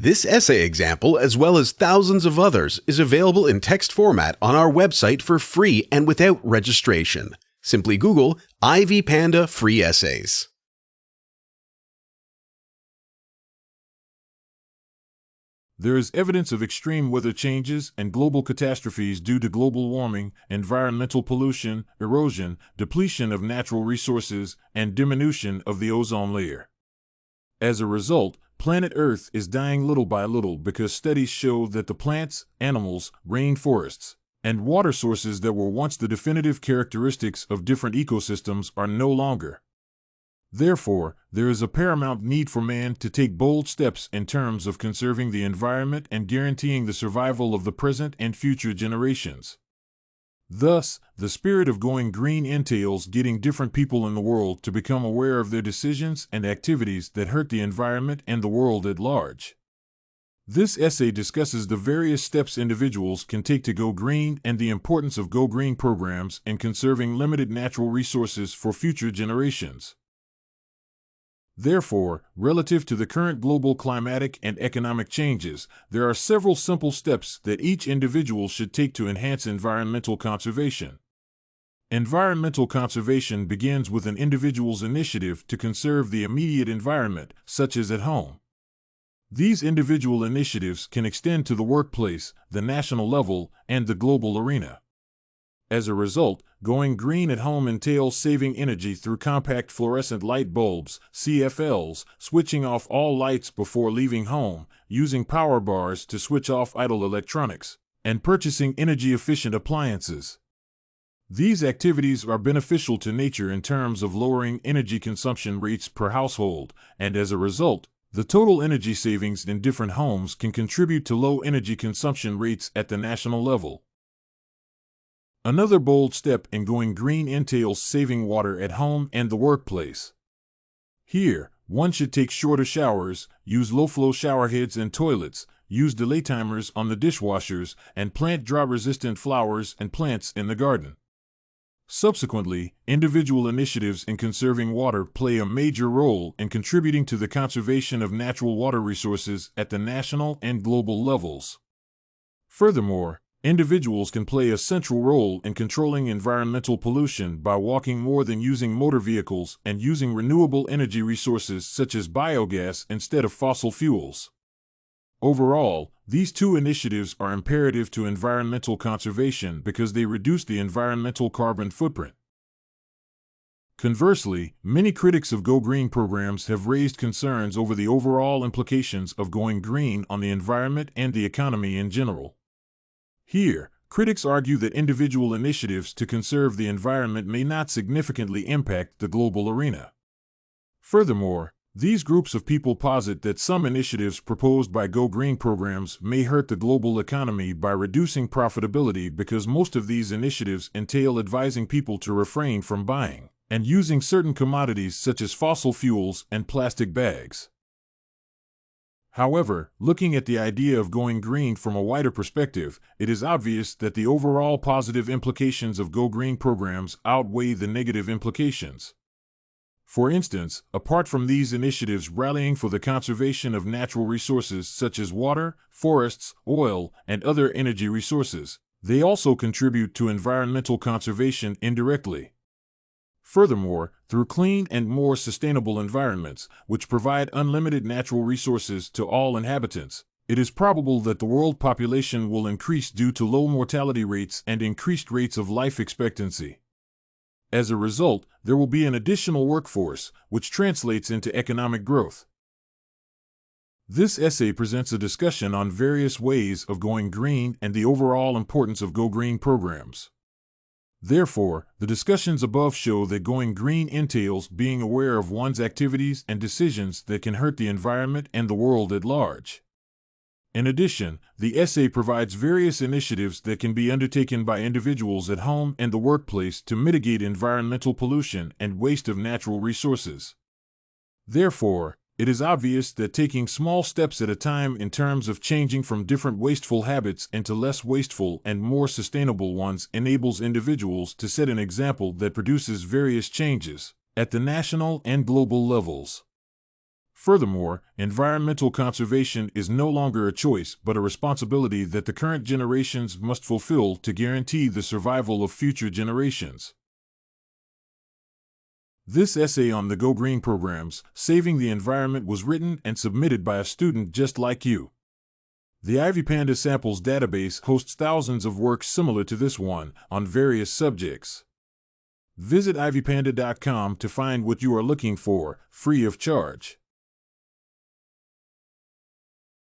This essay example, as well as thousands of others, is available in text format on our website for free and without registration. Simply Google Ivy Panda Free Essays. There is evidence of extreme weather changes and global catastrophes due to global warming, environmental pollution, erosion, depletion of natural resources, and diminution of the ozone layer. As a result, planet Earth is dying little by little because studies show that the plants, animals, rainforests, and water sources that were once the definitive characteristics of different ecosystems are no longer. Therefore, there is a paramount need for man to take bold steps in terms of conserving the environment and guaranteeing the survival of the present and future generations. Thus, the spirit of going green entails getting different people in the world to become aware of their decisions and activities that hurt the environment and the world at large. This essay discusses the various steps individuals can take to go green and the importance of Go Green programs in conserving limited natural resources for future generations. Therefore, relative to the current global climatic and economic changes, there are several simple steps that each individual should take to enhance environmental conservation. Environmental conservation begins with an individual's initiative to conserve the immediate environment, such as at home. These individual initiatives can extend to the workplace, the national level, and the global arena. As a result, going green at home entails saving energy through compact fluorescent light bulbs, CFLs, switching off all lights before leaving home, using power bars to switch off idle electronics, and purchasing energy-efficient appliances. These activities are beneficial to nature in terms of lowering energy consumption rates per household, and as a result, the total energy savings in different homes can contribute to low energy consumption rates at the national level. Another bold step in going green entails saving water at home and the workplace. Here, one should take shorter showers, use low-flow showerheads and toilets, use delay timers on the dishwashers, and plant drought-resistant flowers and plants in the garden. Subsequently, individual initiatives in conserving water play a major role in contributing to the conservation of natural water resources at the national and global levels. Furthermore, individuals can play a central role in controlling environmental pollution by walking more than using motor vehicles and using renewable energy resources such as biogas instead of fossil fuels. Overall, these two initiatives are imperative to environmental conservation because they reduce the environmental carbon footprint. Conversely, many critics of Go Green programs have raised concerns over the overall implications of going green on the environment and the economy in general. Here, critics argue that individual initiatives to conserve the environment may not significantly impact the global arena. Furthermore, these groups of people posit that some initiatives proposed by Go Green programs may hurt the global economy by reducing profitability because most of these initiatives entail advising people to refrain from buying and using certain commodities such as fossil fuels and plastic bags. However, looking at the idea of going green from a wider perspective, it is obvious that the overall positive implications of Go Green programs outweigh the negative implications. For instance, apart from these initiatives rallying for the conservation of natural resources such as water, forests, oil, and other energy resources, they also contribute to environmental conservation indirectly. Furthermore, through clean and more sustainable environments, which provide unlimited natural resources to all inhabitants, it is probable that the world population will increase due to low mortality rates and increased rates of life expectancy. As a result, there will be an additional workforce, which translates into economic growth. This essay presents a discussion on various ways of going green and the overall importance of Go Green programs. Therefore, the discussions above show that going green entails being aware of one's activities and decisions that can hurt the environment and the world at large. In addition, the essay provides various initiatives that can be undertaken by individuals at home and the workplace to mitigate environmental pollution and waste of natural resources. Therefore, it is obvious that taking small steps at a time in terms of changing from different wasteful habits into less wasteful and more sustainable ones enables individuals to set an example that produces various changes at the national and global levels. Furthermore, environmental conservation is no longer a choice but a responsibility that the current generations must fulfill to guarantee the survival of future generations. This essay on the Go Green programs, Saving the Environment, was written and submitted by a student just like you. The Ivy Panda Samples database hosts thousands of works similar to this one on various subjects. Visit ivypanda.com to find what you are looking for, free of charge.